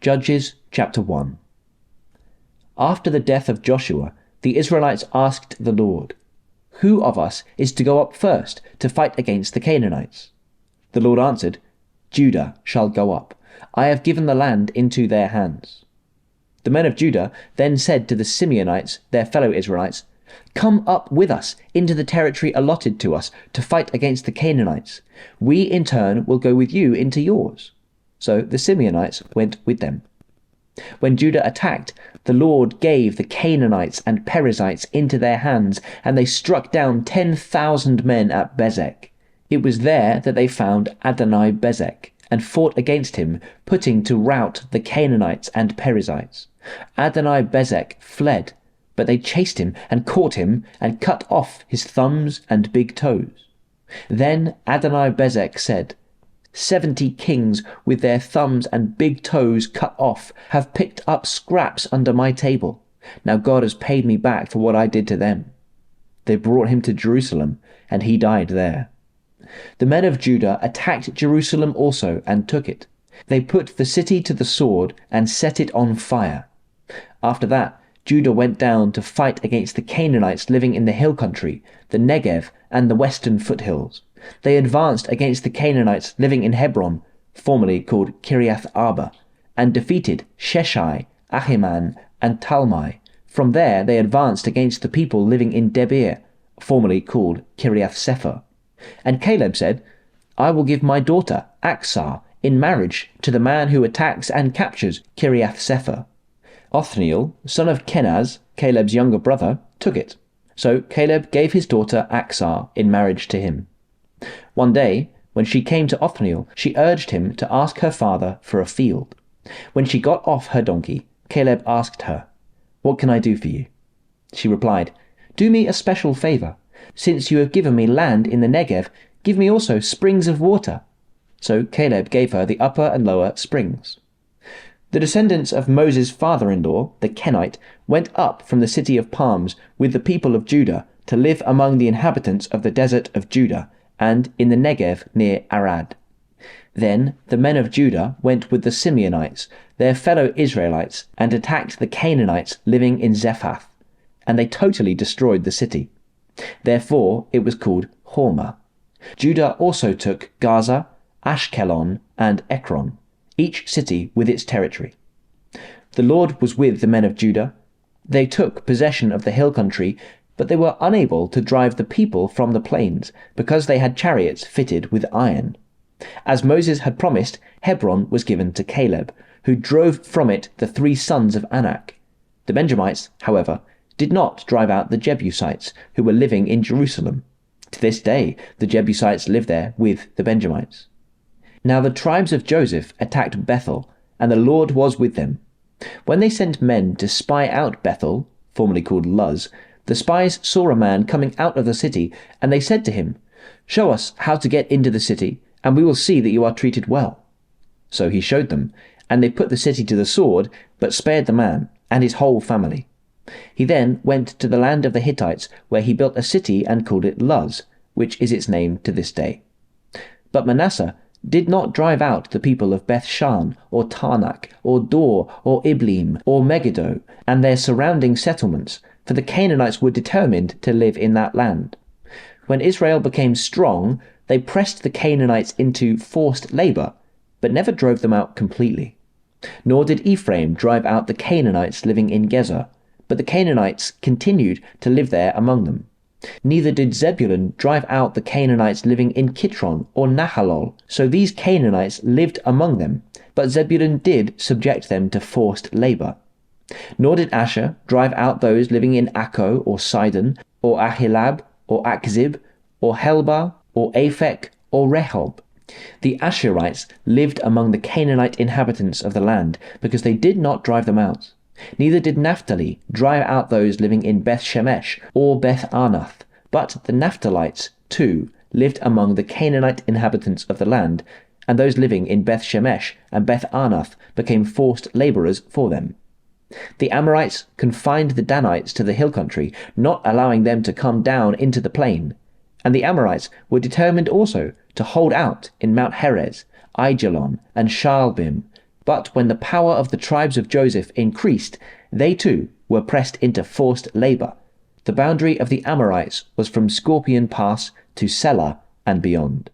Judges chapter 1. After the death of Joshua, the Israelites asked the Lord, "Who of us is to go up first to fight against the Canaanites?" The Lord answered, "Judah shall go up. I have given the land into their hands." The men of Judah then said to the Simeonites, their fellow Israelites, "Come up with us into the territory allotted to us to fight against the Canaanites. We in turn will go with you into yours." So the Simeonites went with them. When Judah attacked, the Lord gave the Canaanites and Perizzites into their hands, and they struck down 10,000 men at Bezek. It was there that they found Adoni-Bezek, and fought against him, putting to rout the Canaanites and Perizzites. Adoni-Bezek fled, but they chased him and caught him and cut off his thumbs and big toes. Then Adoni-Bezek said, 70 kings with their thumbs and big toes cut off have picked up scraps under my table. Now God has paid me back for what I did to them. They brought him to Jerusalem, and he died there. The men of Judah attacked Jerusalem also and took it. They put the city to the sword and set it on fire. After that, Judah went down to fight against the Canaanites living in the hill country, the Negev, and the western foothills. They advanced against the Canaanites living in Hebron, formerly called Kiriath Arba, and defeated Sheshai, Ahiman, and Talmai. From there they advanced against the people living in Debir, formerly called Kiriath Sepher. And Caleb said, "I will give my daughter, Aksah, in marriage to the man who attacks and captures Kiriath Sepher." Othniel, son of Kenaz, Caleb's younger brother, took it. So Caleb gave his daughter Aksah in marriage to him. One day, when she came to Othniel, she urged him to ask her father for a field. When she got off her donkey, Caleb asked her, "What can I do for you?" She replied, "Do me a special favor. Since you have given me land in the Negev, give me also springs of water." So Caleb gave her the upper and lower springs. The descendants of Moses' father-in-law, the Kenite, went up from the city of palms with the people of Judah to live among the inhabitants of the desert of Judah and in the Negev near Arad. Then the men of Judah went with the Simeonites, their fellow Israelites, and attacked the Canaanites living in Zephath, and they totally destroyed the city. Therefore it was called Hormah. Judah also took Gaza, Ashkelon, and Ekron, each city with its territory. The Lord was with the men of Judah. They took possession of the hill country, but they were unable to drive the people from the plains, because they had chariots fitted with iron. As Moses had promised, Hebron was given to Caleb, who drove from it the 3 sons of Anak. The Benjamites, however, did not drive out the Jebusites, who were living in Jerusalem. To this day, the Jebusites live there with the Benjamites. Now the tribes of Joseph attacked Bethel, and the Lord was with them. When they sent men to spy out Bethel, formerly called Luz, the spies saw a man coming out of the city, and they said to him, "Show us how to get into the city, and we will see that you are treated well." So he showed them, and they put the city to the sword, but spared the man and his whole family. He then went to the land of the Hittites, where he built a city and called it Luz, which is its name to this day. But Manasseh did not drive out the people of Beth-shan, or Tarnak, or Dor, or Iblim, or Megiddo, and their surrounding settlements, for the Canaanites were determined to live in that land. When Israel became strong, they pressed the Canaanites into forced labor, but never drove them out completely. Nor did Ephraim drive out the Canaanites living in Gezer, but the Canaanites continued to live there among them. Neither did Zebulun drive out the Canaanites living in Kitron or Nahalol, so these Canaanites lived among them, but Zebulun did subject them to forced labor. Nor did Asher drive out those living in Akko or Sidon, or Ahilab, or Akzib, or Helba, or Aphek, or Rehob. The Asherites lived among the Canaanite inhabitants of the land, because they did not drive them out. Neither did Naphtali drive out those living in Beth-Shemesh or Beth-Anath, but the Naphtalites, too, lived among the Canaanite inhabitants of the land, and those living in Beth-Shemesh and Beth-Anath became forced labourers for them. The Amorites confined the Danites to the hill country, not allowing them to come down into the plain. And the Amorites were determined also to hold out in Mount Heres, Aijalon, and Shaalbim, But when the power of the tribes of Joseph increased, they too were pressed into forced labor. The boundary of the Amorites was from Scorpion Pass to Selah and beyond.